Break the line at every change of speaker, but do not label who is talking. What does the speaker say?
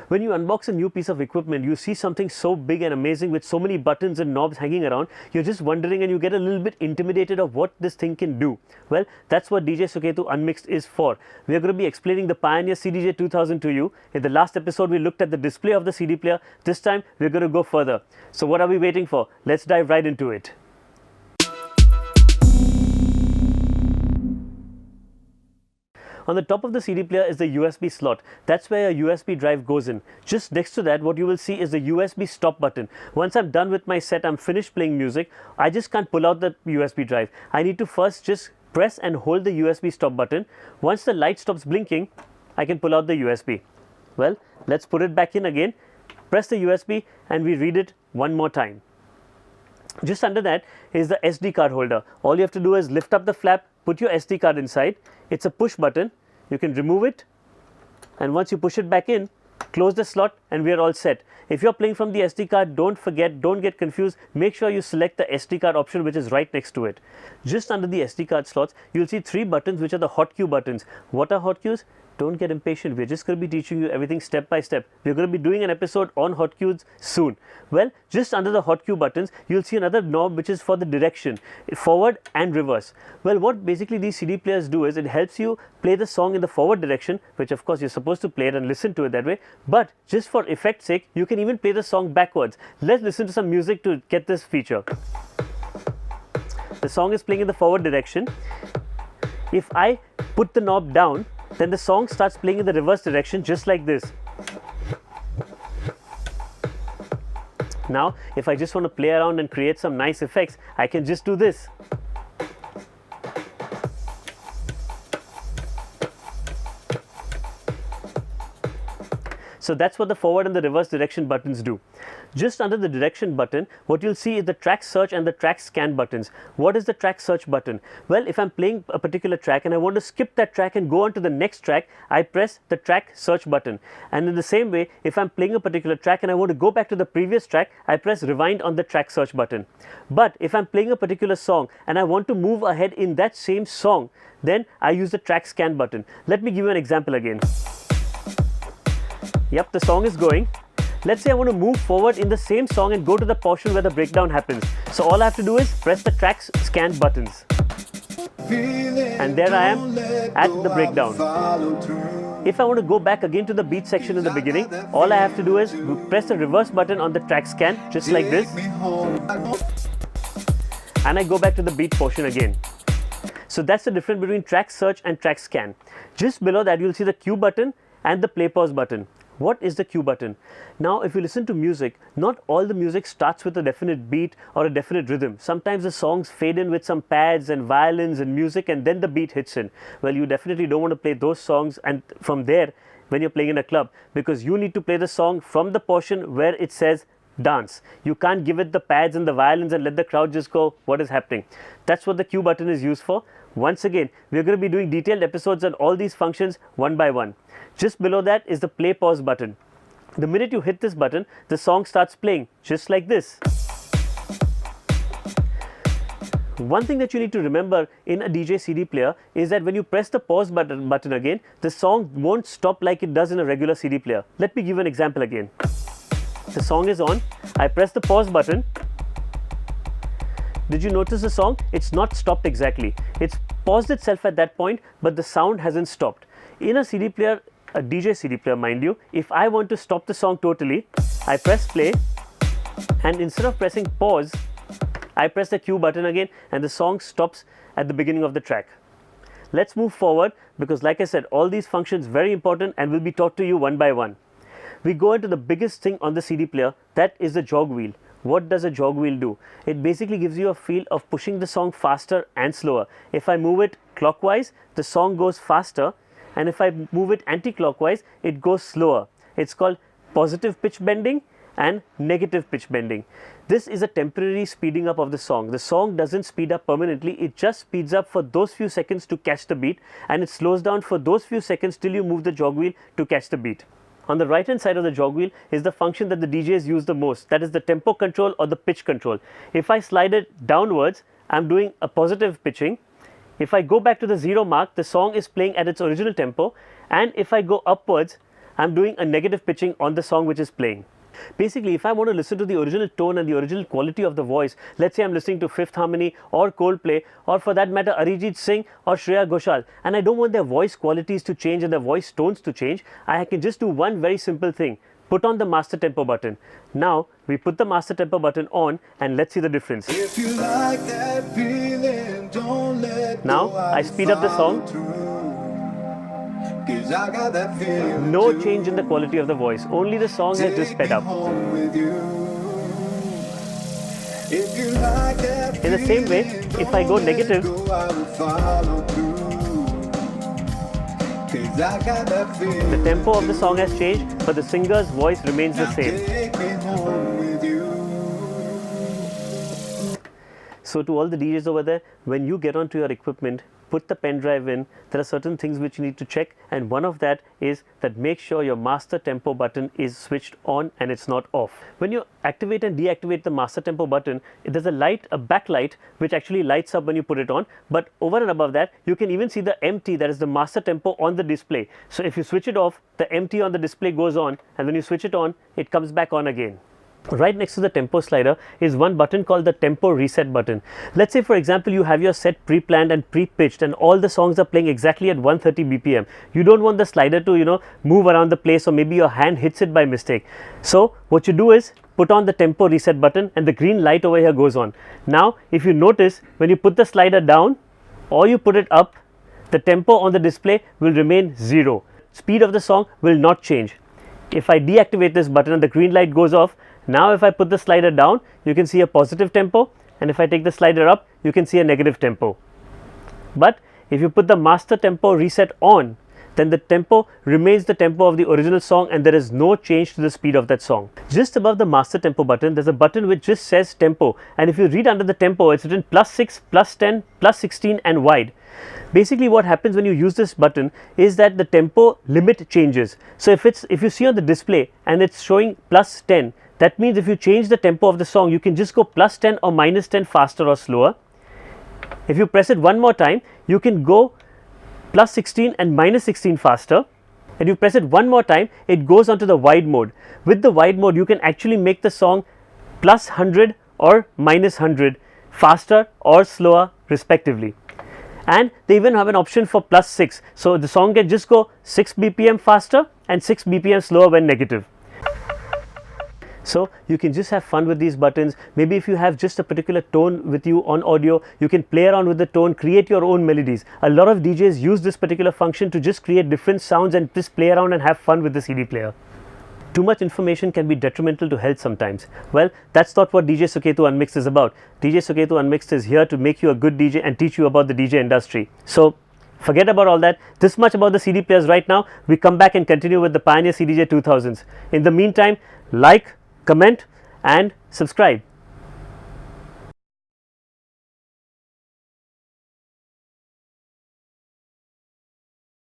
When you unbox a new piece of equipment, you see something so big and amazing with so many buttons and knobs hanging around, you're just wondering and you get a little bit intimidated of what this thing can do. Well, that's what DJ Suketu Unmixed is for. We are going to be explaining the Pioneer CDJ 2000 to you. In the last episode, we looked at the display of the CD player. This time, we're going to go further. So what are we waiting for? Let's dive right into it. On the top of the CD player is the USB slot. That's where a USB drive goes in. Just next to that, what you will see is the USB stop button. Once I'm done with my set, I'm finished playing music, I just can't pull out the USB drive. I need to first just press and hold the USB stop button. Once the light stops blinking, I can pull out the USB. Well, let's put it back in again. Press the USB and we read it one more time. Just under that is the SD card holder. All you have to do is lift up the flap, put your SD card inside. It's a push button. You can remove it, and once you push it back in, close the slot and we are all set. If you're playing from the SD card, don't forget, don't get confused, make sure you select the SD card option which is right next to it. Just under the SD card slots, you'll see 3 buttons which are the hot cue buttons. What are hot cues? Don't get impatient, we're just going to be teaching you everything step by step. We're going to be doing an episode on hot cues soon. Well, just under the hot cue buttons, you'll see another knob which is for the direction, forward and reverse. Well, what basically these CD players do is it helps you play the song in the forward direction, which of course you're supposed to play it and listen to it that way, but just for effect's sake, you can even play the song backwards. Let's listen to some music to get this feature. The song is playing in the forward direction. If I put the knob down, then the song starts playing in the reverse direction just like this. Now, if I just want to play around and create some nice effects, I can just do this. So that's what the forward and the reverse direction buttons do. Just under the direction button, what you'll see is the track search and the track scan buttons. What is the track search button? Well, if I'm playing a particular track and I want to skip that track and go on to the next track, I press the track search button. And in the same way, if I'm playing a particular track and I want to go back to the previous track, I press rewind on the track search button. But if I'm playing a particular song and I want to move ahead in that same song, then I use the track scan button. Let me give you an example again. Yep, the song is going. Let's say I want to move forward in the same song and go to the portion where the breakdown happens. So all I have to do is press the track scan buttons. And there I am at the breakdown. If I want to go back again to the beat section in the beginning, all I have to do is press the reverse button on the track scan, just like this. And I go back to the beat portion again. So that's the difference between track search and track scan. Just below that, you'll see the cue button and the play pause button. What is the cue button? Now, if you listen to music, not all the music starts with a definite beat or a definite rhythm. Sometimes the songs fade in with some pads and violins and music, and then the beat hits in. Well, you definitely don't want to play those songs and from there when you're playing in a club, because you need to play the song from the portion where it says dance. You can't give it the pads and the violins and let the crowd just go, what is happening? That's what the cue button is used for. Once again, we're going to be doing detailed episodes on all these functions one by one. Just below that is the play pause button. The minute you hit this button, the song starts playing just like this. One thing that you need to remember in a DJ CD player is that when you press the pause button again, the song won't stop like it does in a regular CD player. Let me give an example again. The song is on, I press the pause button. Did you notice the song? It's not stopped exactly. It's paused itself at that point, but the sound hasn't stopped. In a CD player, a DJ CD player mind you, if I want to stop the song totally, I press play, and instead of pressing pause, I press the cue button again and the song stops at the beginning of the track. Let's move forward because like I said, all these functions very important and will be taught to you one by one. We go into the biggest thing on the CD player, that is the jog wheel. What does a jog wheel do? It basically gives you a feel of pushing the song faster and slower. If I move it clockwise, the song goes faster, and if I move it anti-clockwise, it goes slower. It's called positive pitch bending and negative pitch bending. This is a temporary speeding up of the song. The song doesn't speed up permanently, it just speeds up for those few seconds to catch the beat, and it slows down for those few seconds till you move the jog wheel to catch the beat. On the right hand side of the jog wheel is the function that the DJs use the most, that is the tempo control or the pitch control. If I slide it downwards, I'm doing a positive pitching. If I go back to the 0 mark, the song is playing at its original tempo, and if I go upwards, I'm doing a negative pitching on the song which is playing. Basically, if I want to listen to the original tone and the original quality of the voice, let's say I'm listening to Fifth Harmony or Coldplay, or for that matter Arijit Singh or Shreya Ghoshal, and I don't want their voice qualities to change and their voice tones to change, I can just do one very simple thing: put on the master tempo button. Now we put the master tempo button on and let's see the difference.
If you like that feeling, don't let
now I speed up the song.
I got that feeling
no change in the quality of the voice, only the song has just sped up. In the same way, if I go negative, the tempo of the song has changed, but the singer's voice remains the same. So to all the DJs over there, when you get onto your equipment, put the pen drive in, there are certain things which you need to check, and one of that is that make sure your master tempo button is switched on and it's not off. When you activate and deactivate the master tempo button, there's a backlight which actually lights up when you put it on, but over and above that you can even see the empty, that is the master tempo, on the display. So if you switch it off, the empty on the display goes on, and when you switch it on, it comes back on again. Right next to the tempo slider is one button called the tempo reset button. Let's say for example you have your set pre-planned and pre-pitched and all the songs are playing exactly at 130 BPM. You don't want the slider to move around the place, or maybe your hand hits it by mistake. So what you do is put on the tempo reset button and the green light over here goes on. Now if you notice, when you put the slider down or you put it up, the tempo on the display will remain 0. Speed of the song will not change. If I deactivate this button and the green light goes off, now if I put the slider down, you can see a positive tempo, and if I take the slider up, you can see a negative tempo. But if you put the master tempo reset on, then the tempo remains the tempo of the original song and there is no change to the speed of that song. Just above the master tempo button, there's a button which just says tempo, and if you read under the tempo, it's written +6, +10, +16 and wide. Basically what happens when you use this button is that the tempo limit changes. So if you see on the display and it's showing +10, that means if you change the tempo of the song, you can just go +10 or -10 faster or slower. If you press it one more time, you can go +16 and -16 faster, and you press it one more time, it goes onto the wide mode. With the wide mode, you can actually make the song +100 or -100 faster or slower respectively. And they even have an option for +6, so the song can just go 6 BPM faster and 6 BPM slower when negative. So you can just have fun with these buttons. Maybe if you have just a particular tone with you on audio, you can play around with the tone, create your own melodies. A lot of DJs use this particular function to just create different sounds and just play around and have fun with the CD player. Too much information can be detrimental to health sometimes. Well, that's not what DJ Suketu Unmixed is about. DJ Suketu Unmixed is here to make you a good DJ and teach you about the DJ industry. So forget about all that. This much about the CD players right now. We come back and continue with the Pioneer CDJ 2000s. In the meantime, like, comment and subscribe.